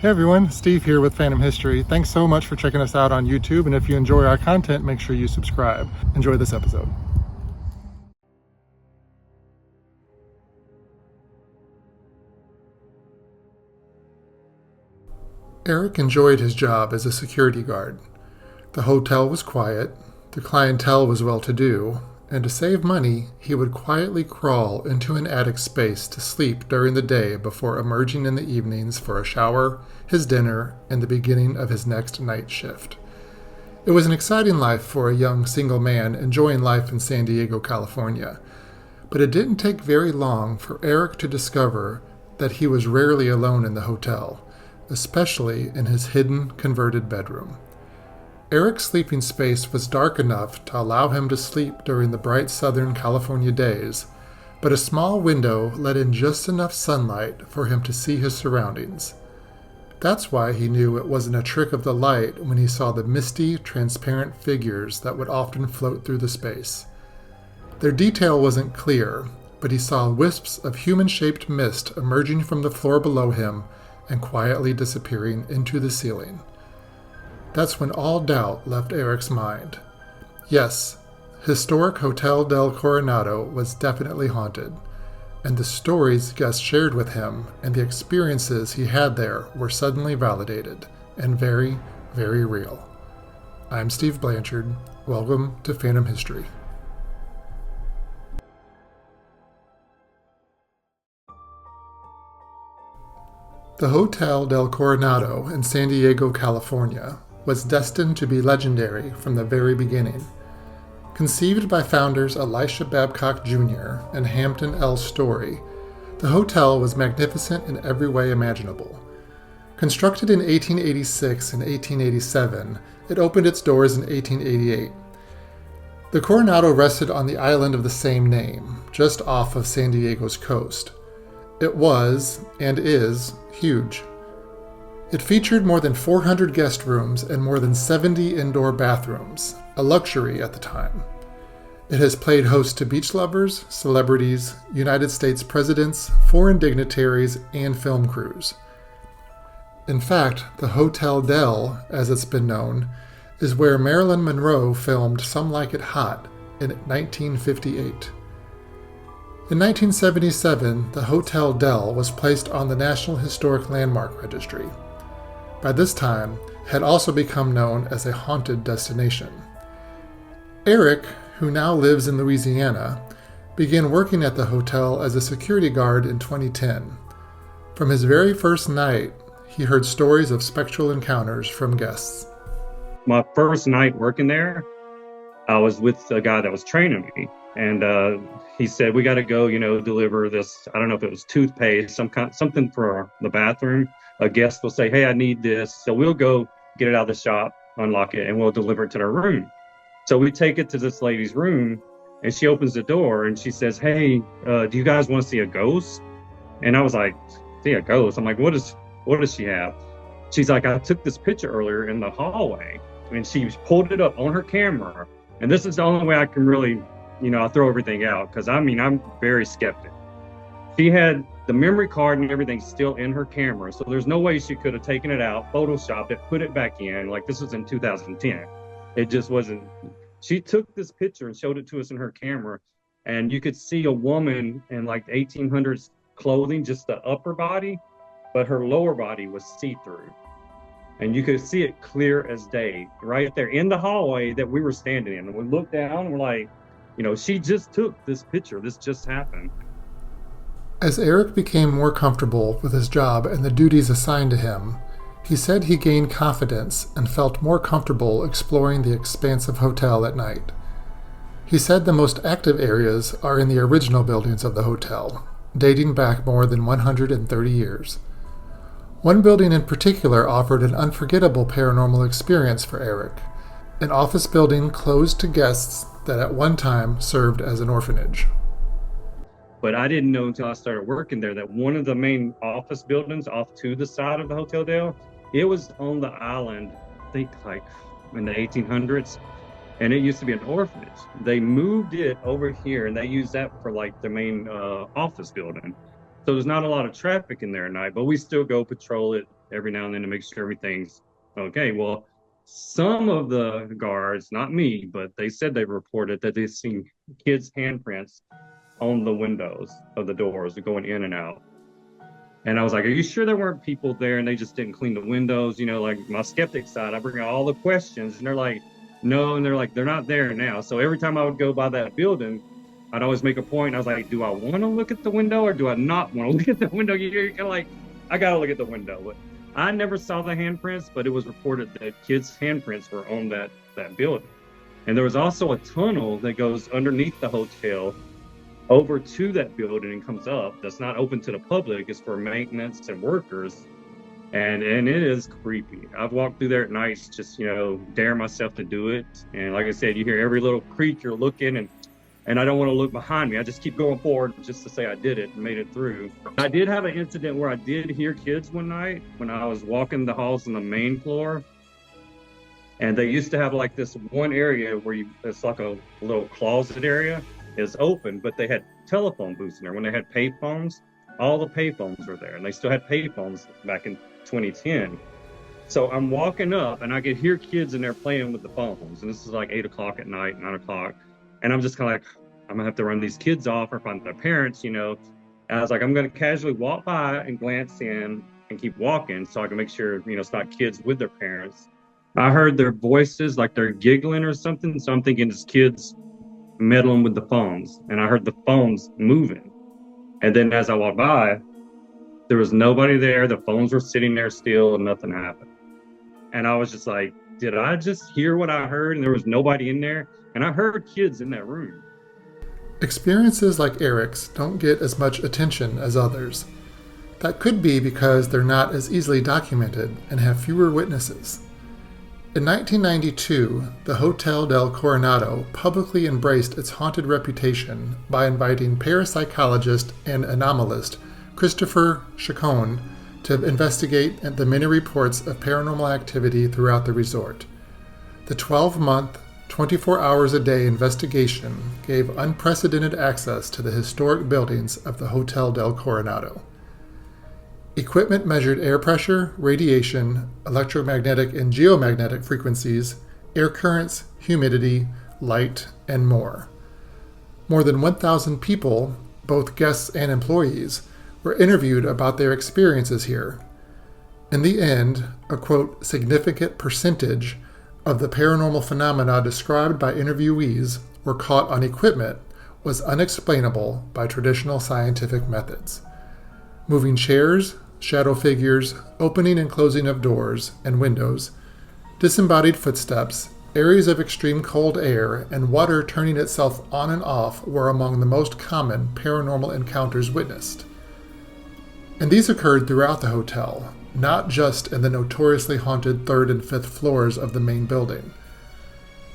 Hey everyone, Steve here with Phantom History. Thanks so much for checking us out on YouTube, and if you enjoy our content, make sure you subscribe. Enjoy this episode. Eric enjoyed his job as a security guard. The hotel was quiet, the clientele was well-to-do, and to save money, he would quietly crawl into an attic space to sleep during the day before emerging in the evenings for a shower, his dinner, and the beginning of his next night shift. It was an exciting life for a young single man enjoying life in San Diego, California. But it didn't take very long for Eric to discover that he was rarely alone in the hotel, especially in his hidden, converted bedroom. Eric's sleeping space was dark enough to allow him to sleep during the bright Southern California days, but a small window let in just enough sunlight for him to see his surroundings. That's why he knew it wasn't a trick of the light when he saw the misty, transparent figures that would often float through the space. Their detail wasn't clear, but he saw wisps of human-shaped mist emerging from the floor below him and quietly disappearing into the ceiling. That's when all doubt left Eric's mind. Yes, historic Hotel del Coronado was definitely haunted, and the stories guests shared with him and the experiences he had there were suddenly validated and very, very real. I'm Steve Blanchard. Welcome to Phantom History. The Hotel del Coronado in San Diego, California, was destined to be legendary from the very beginning. Conceived by founders Elisha Babcock Jr. and Hampton L. Story, the hotel was magnificent in every way imaginable. Constructed in 1886 and 1887, it opened its doors in 1888. The Coronado rested on the island of the same name, just off of San Diego's coast. It was, and is, huge. It featured more than 400 guest rooms and more than 70 indoor bathrooms, a luxury at the time. It has played host to beach lovers, celebrities, United States presidents, foreign dignitaries, and film crews. In fact, the Hotel Del, as it's been known, is where Marilyn Monroe filmed Some Like It Hot in 1958. In 1977, the Hotel Del was placed on the National Historic Landmark Registry. By this time, had also become known as a haunted destination. Eric, who now lives in Louisiana, began working at the hotel as a security guard in 2010. From his very first night, he heard stories of spectral encounters from guests. My first night working there, I was with a guy that was training me, and he said, "We got to go, deliver this." I don't know if it was toothpaste, something for the bathroom. A guest will say, "Hey, I need this." So we'll go get it out of the shop, unlock it, and we'll deliver it to their room. So we take it to this lady's room, and she opens the door and she says, "Hey, do you guys want to see a ghost?" And I was like, "See a ghost?" I'm like, what does she have?" She's like, "I took this picture earlier in the hallway," and she pulled it up on her camera. And this is the only way I can really, I throw everything out, because I'm very skeptic. She had the memory card and everything still in her camera, so there's no way she could have taken it out, photoshopped it, put it back in. Like, this was in 2010. It just wasn't. She took this picture and showed it to us in her camera, and you could see a woman in like 1800s clothing, just the upper body, but her lower body was see-through. And you could see it clear as day right there in the hallway that we were standing in. And we looked down and we're like, she just took this picture. This just happened. As Eric became more comfortable with his job and the duties assigned to him, he said he gained confidence and felt more comfortable exploring the expansive hotel at night. He said the most active areas are in the original buildings of the hotel, dating back more than 130 years. One building in particular offered an unforgettable paranormal experience for Eric, an office building closed to guests that at one time served as an orphanage. But I didn't know until I started working there that one of the main office buildings off to the side of the Hotel Del, it was on the island, I think like in the 1800s, and it used to be an orphanage. They moved it over here and they used that for like the main office building. So there's not a lot of traffic in there at night, but we still go patrol it every now and then to make sure everything's okay. Well, some of the guards, not me, but they said they reported that they've seen kids' handprints on the windows of the doors going in and out. And I was like, are you sure there weren't people there and they just didn't clean the windows? You know, like my skeptic side, I bring out all the questions and they're like, no. And they're like, they're not there now. So every time I would go by that building, I'd always make a point. I was like, do I want to look at the window or do I not want to look at the window? You're kind of like, I got to look at the window. But I never saw the handprints, but it was reported that kids' handprints were on that building. And there was also a tunnel that goes underneath the hotel over to that building and comes up. That's not open to the public. It's for maintenance and workers. And it is creepy. I've walked through there at nights, just, dare myself to do it. And like I said, you hear every little creature looking and I don't want to look behind me. I just keep going forward just to say I did it and made it through. I did have an incident where I did hear kids one night when I was walking the halls on the main floor. And they used to have like this one area where it's like a little closet area. It's open, but they had telephone booths in there. When they had payphones, all the payphones were there. And they still had payphones back in 2010. So I'm walking up and I could hear kids in there playing with the phones. And this is like 8 o'clock at night, 9 o'clock. And I'm just kind of like, I'm gonna have to run these kids off or find their parents, And I was like, I'm gonna casually walk by and glance in and keep walking so I can make sure, it's not kids with their parents. I heard their voices, like they're giggling or something. So I'm thinking it's kids meddling with the phones. And I heard the phones moving. And then as I walked by, there was nobody there. The phones were sitting there still and nothing happened. And I was just like, did I just hear what I heard? And there was nobody in there. And I heard kids in that room. Experiences like Eric's don't get as much attention as others. That could be because they're not as easily documented and have fewer witnesses. In 1992, the Hotel del Coronado publicly embraced its haunted reputation by inviting parapsychologist and anomalist Christopher Chacon to investigate the many reports of paranormal activity throughout the resort. The 12-month, 24 hours a day investigation gave unprecedented access to the historic buildings of the Hotel del Coronado. Equipment measured air pressure, radiation, electromagnetic and geomagnetic frequencies, air currents, humidity, light, and more. More than 1,000 people, both guests and employees, were interviewed about their experiences here. In the end, a quote, significant percentage of the paranormal phenomena described by interviewees were caught on equipment was unexplainable by traditional scientific methods. Moving chairs, shadow figures, opening and closing of doors and windows, disembodied footsteps, areas of extreme cold air, and water turning itself on and off were among the most common paranormal encounters witnessed. And these occurred throughout the hotel, not just in the notoriously haunted 3rd and 5th floors of the main building.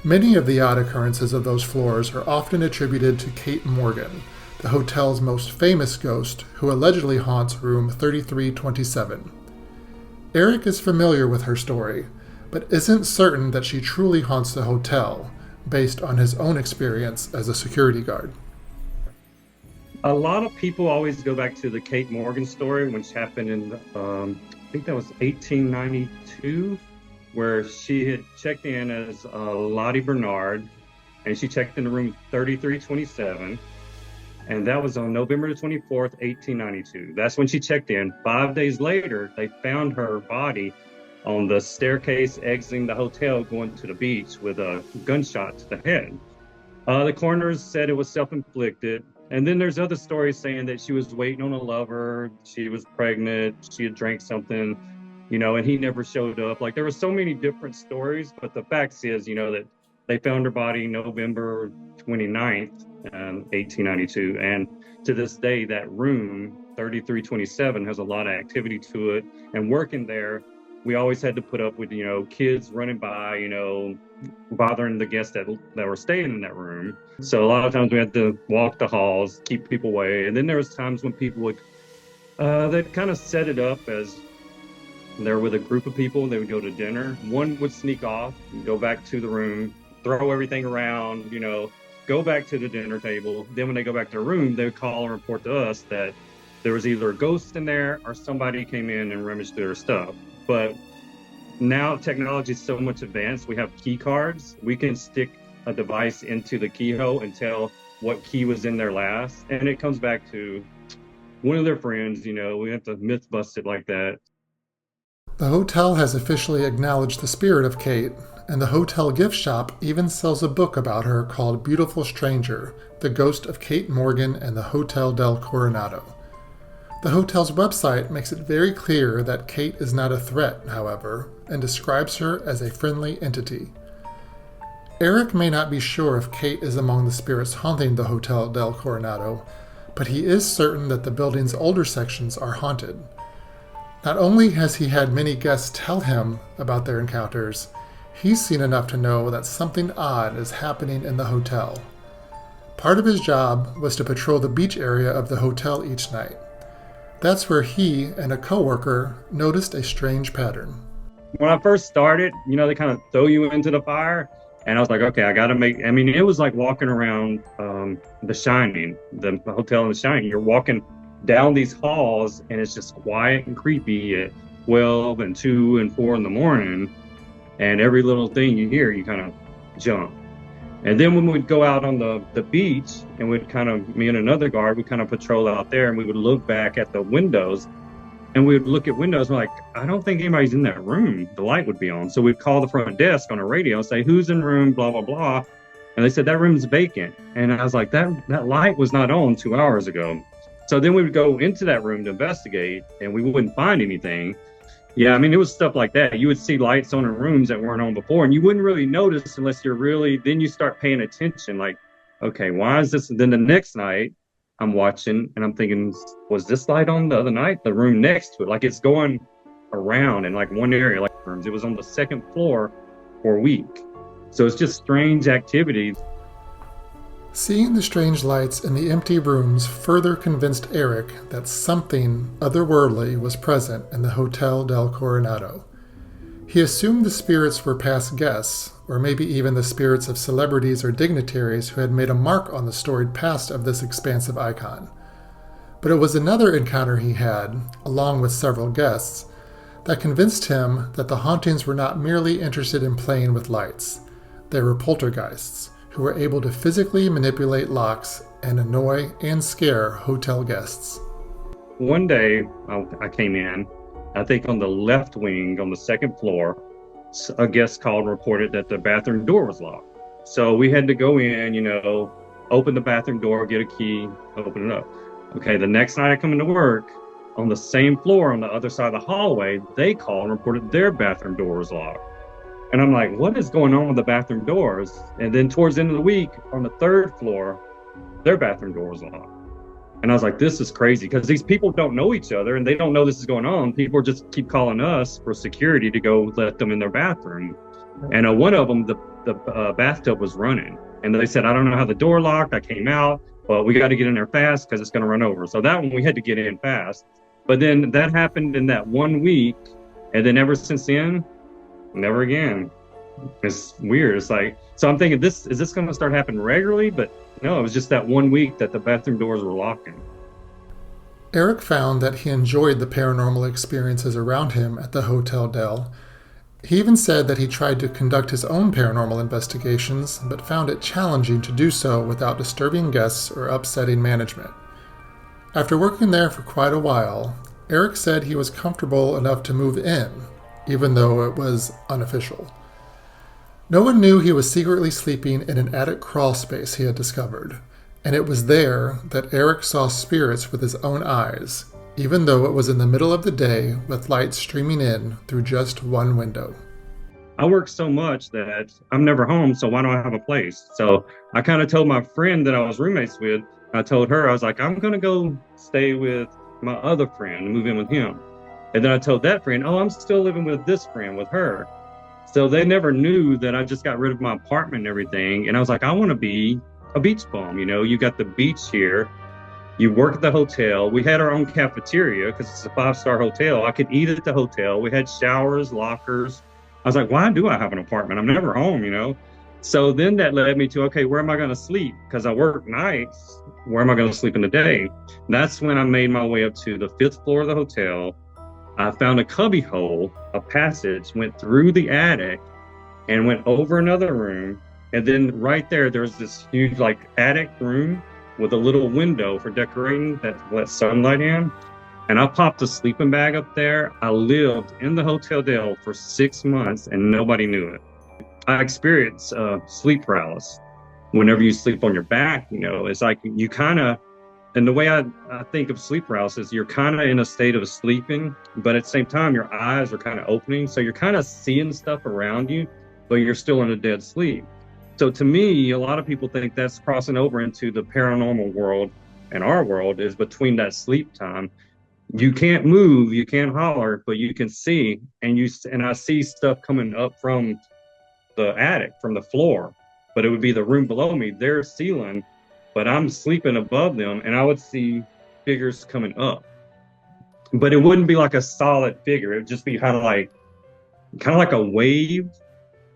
Many of the odd occurrences of those floors are often attributed to Kate Morgan, the hotel's most famous ghost, who allegedly haunts room 3327. Eric is familiar with her story, but isn't certain that she truly haunts the hotel, based on his own experience as a security guard. A lot of people always go back to the Kate Morgan story, which happened in, I think that was 1892, where she had checked in as Lottie Bernard, and she checked into room 3327. And that was on November the 24th, 1892. That's when she checked in. 5 days later, they found her body on the staircase exiting the hotel going to the beach with a gunshot to the head. The coroners said it was self-inflicted. And then there's other stories saying that she was waiting on a lover, she was pregnant, she had drank something, and he never showed up. Like, there were so many different stories, but the fact is, that they found her body November 29th, 1892. And to this day, that room, 3327, has a lot of activity to it. And working there, we always had to put up with, kids running by, bothering the guests that were staying in that room. So a lot of times we had to walk the halls, keep people away. And then there was times when people would, they'd kind of set it up as they're with a group of people, they would go to dinner. One would sneak off, go back to the room, throw everything around, go back to the dinner table. Then when they go back to their room, they would call and report to us that there was either a ghost in there or somebody came in and rummaged through their stuff. But now technology is so much advanced. We have key cards. We can stick a device into the keyhole and tell what key was in there last. And it comes back to one of their friends, we have to myth bust it like that. The hotel has officially acknowledged the spirit of Kate, and the hotel gift shop even sells a book about her called Beautiful Stranger, The Ghost of Kate Morgan and the Hotel del Coronado. The hotel's website makes it very clear that Kate is not a threat, however, and describes her as a friendly entity. Eric may not be sure if Kate is among the spirits haunting the Hotel del Coronado, but he is certain that the building's older sections are haunted. Not only has he had many guests tell him about their encounters, he's seen enough to know that something odd is happening in the hotel. Part of his job was to patrol the beach area of the hotel each night. That's where he and a coworker noticed a strange pattern. When I first started, they kind of throw you into the fire. And I was like, okay, it was like walking around The Shining, the hotel in The Shining. You're walking down these halls and it's just quiet and creepy at 12 and 2 and 4 in the morning. And every little thing you hear, you kind of jump. And then when we'd go out on the beach and me and another guard, we'd kind of patrol out there and we would look back at the windows and we would look at windows and we're like, I don't think anybody's in that room. The light would be on. So we'd call the front desk on a radio and say, who's in room, blah, blah, blah. And they said, that room's vacant. And I was like, that light was not on 2 hours ago. So then we would go into that room to investigate and we wouldn't find anything. Yeah, it was stuff like that. You would see lights on in rooms that weren't on before, and you wouldn't really notice unless then you start paying attention. Like, okay, why is this? And then the next night, I'm watching and I'm thinking, was this light on the other night? The room next to it, like it's going around in like one area, like rooms. It was on the second floor for a week. So it's just strange activity. Seeing the strange lights in the empty rooms further convinced Eric that something otherworldly was present in the Hotel del Coronado. He assumed the spirits were past guests, or maybe even the spirits of celebrities or dignitaries who had made a mark on the storied past of this expansive icon. But it was another encounter he had, along with several guests, that convinced him that the hauntings were not merely interested in playing with lights. They were poltergeists, who were able to physically manipulate locks and annoy and scare hotel guests. One day, I came in, I think on the left wing on the second floor, a guest called and reported that the bathroom door was locked. So we had to go in, open the bathroom door, get a key, open it up. Okay, the next night I come into work, on the same floor on the other side of the hallway, they called and reported their bathroom door was locked. And I'm like, what is going on with the bathroom doors? And then towards the end of the week, on the third floor, their bathroom door was locked. And I was like, this is crazy, because these people don't know each other and they don't know this is going on. People just keep calling us for security to go let them in their bathroom. And one of them, the bathtub was running. And they said, I don't know how the door locked. I came out, but we got to get in there fast because it's going to run over. So that one, we had to get in fast. But then that happened in that 1 week. And then ever since then, never again. It's weird. It's like, so I'm thinking, is this going to start happening regularly? But no, it was just that 1 week that the bathroom doors were locking. Eric found that he enjoyed the paranormal experiences around him at the Hotel del. He even said that he tried to conduct his own paranormal investigations, but found it challenging to do so without disturbing guests or upsetting management. After working there for quite a while, Eric said he was comfortable enough to move in, even though it was unofficial. No one knew he was secretly sleeping in an attic crawl space he had discovered, and it was there that Eric saw spirits with his own eyes, even though it was in the middle of the day with light streaming in through just one window. I work so much that I'm never home, so why don't I have a place? So I kind of told my friend that I was roommates with, I told her, I was like, I'm going to go stay with my other friend and move in with him. And then I told that friend, oh, I'm still living with this friend, with her. So they never knew that I just got rid of my apartment and everything. And I was like, I want to be a beach bum. You got the beach here. You work at the hotel. We had our own cafeteria because it's a 5-star hotel. I could eat at the hotel. We had showers, lockers. I was like, why do I have an apartment? I'm never home, So then that led me to, okay, where am I going to sleep? Because I work nights. Where am I going to sleep in the day? That's when I made my way up to the 5th floor of the hotel. I found a cubby hole, a passage, went through the attic and went over another room. And then right there's this huge like attic room with a little window for decorating that lets sunlight in. And I popped a sleeping bag up there. I lived in the Hotel Del for 6 months and nobody knew it. I experienced sleep paralysis. Whenever you sleep on your back, it's like you kind of, and the way I think of sleep paralysis, you're kind of in a state of sleeping, but at the same time, your eyes are kind of opening. So you're kind of seeing stuff around you, but you're still in a dead sleep. So to me, a lot of people think that's crossing over into the paranormal world, and our world is between that sleep time. You can't move, you can't holler, but you can see, and I see stuff coming up from the attic, from the floor, but it would be the room below me, their ceiling, but I'm sleeping above them, and I would see figures coming up, but it wouldn't be like a solid figure. It would just be kind of like a wave,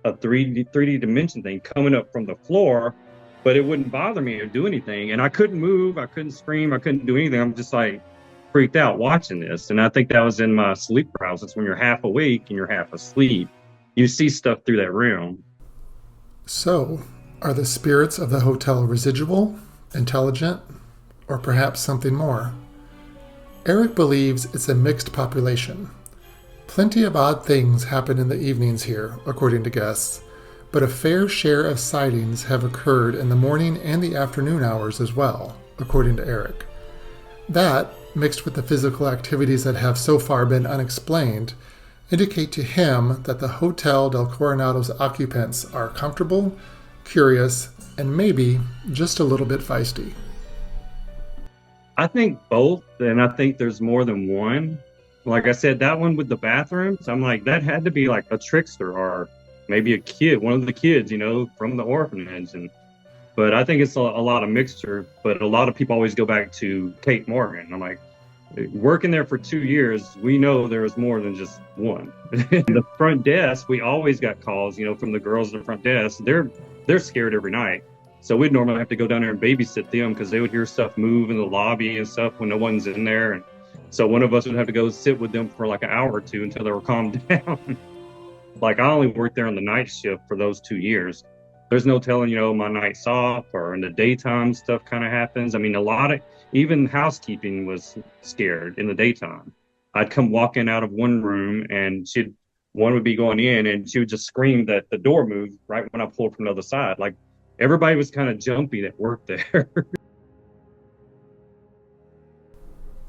a 3D dimension thing coming up from the floor, but it wouldn't bother me or do anything. And I couldn't move, I couldn't scream, I couldn't do anything. I'm just like freaked out watching this. And I think that was in my sleep paralysis. When you're half awake and you're half asleep, you see stuff through that room. So, are the spirits of the hotel residual, intelligent, or perhaps something more? Eric believes it's a mixed population. Plenty of odd things happen in the evenings here, according to guests, but a fair share of sightings have occurred in the morning and the afternoon hours as well, according to Eric. That, mixed with the physical activities that have so far been unexplained, indicate to him that the Hotel del Coronado's occupants are comfortable, curious, and maybe just a little bit feisty. I think both, and I think there's more than one. Like I said, that one with the bathrooms, I'm like, that had to be like a trickster or maybe a kid, one of the kids, from the orphanage. But I think it's a lot of mixture, but a lot of people always go back to Kate Morgan. I'm like, working there for 2 years, we know there's more than just one. The front desk, we always got calls, from the girls at the front desk. They're scared every night. So we'd normally have to go down there and babysit them because they would hear stuff move in the lobby and stuff when no one's in there. And so one of us would have to go sit with them for like an hour or two until they were calmed down. Like I only worked there on the night shift for those 2 years. There's no telling, my night's off, or in the daytime stuff kind of happens. I mean, even housekeeping was scared in the daytime. I'd come walking out of one room and one would be going in and she would just scream that the door moved right when I pulled from the other side. Like everybody was kind of jumpy that worked there.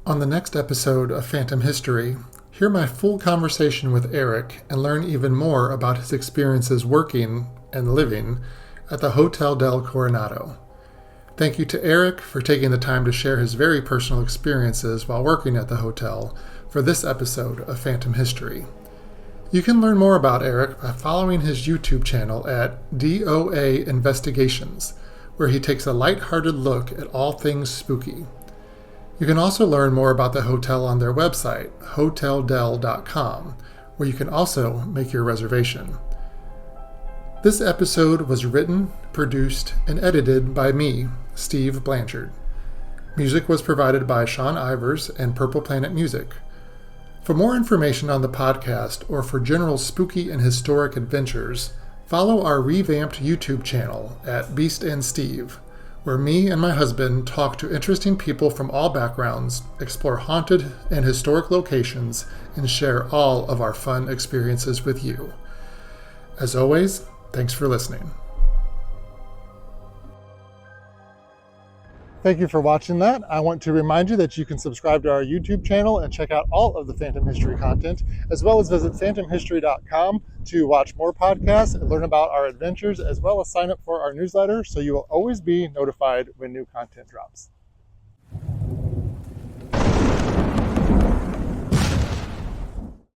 On the next episode of Phantom History, hear my full conversation with Eric and learn even more about his experiences working and living at the Hotel del Coronado. Thank you to Eric for taking the time to share his very personal experiences while working at the hotel for this episode of Phantom History. You can learn more about Eric by following his YouTube channel at DOA Investigations, where he takes a lighthearted look at all things spooky. You can also learn more about the hotel on their website, hoteldel.com, where you can also make your reservation. This episode was written, produced, and edited by me, Steve Blanchard. Music was provided by Sean Ivers and Purple Planet Music. For more information on the podcast or for general spooky and historic adventures, follow our revamped YouTube channel at Beast and Steve, where me and my husband talk to interesting people from all backgrounds, explore haunted and historic locations, and share all of our fun experiences with you. As always, thanks for listening. Thank you for watching that. I want to remind you that you can subscribe to our YouTube channel and check out all of the Phantom History content, as well as visit phantomhistory.com to watch more podcasts and learn about our adventures, as well as sign up for our newsletter so you will always be notified when new content drops.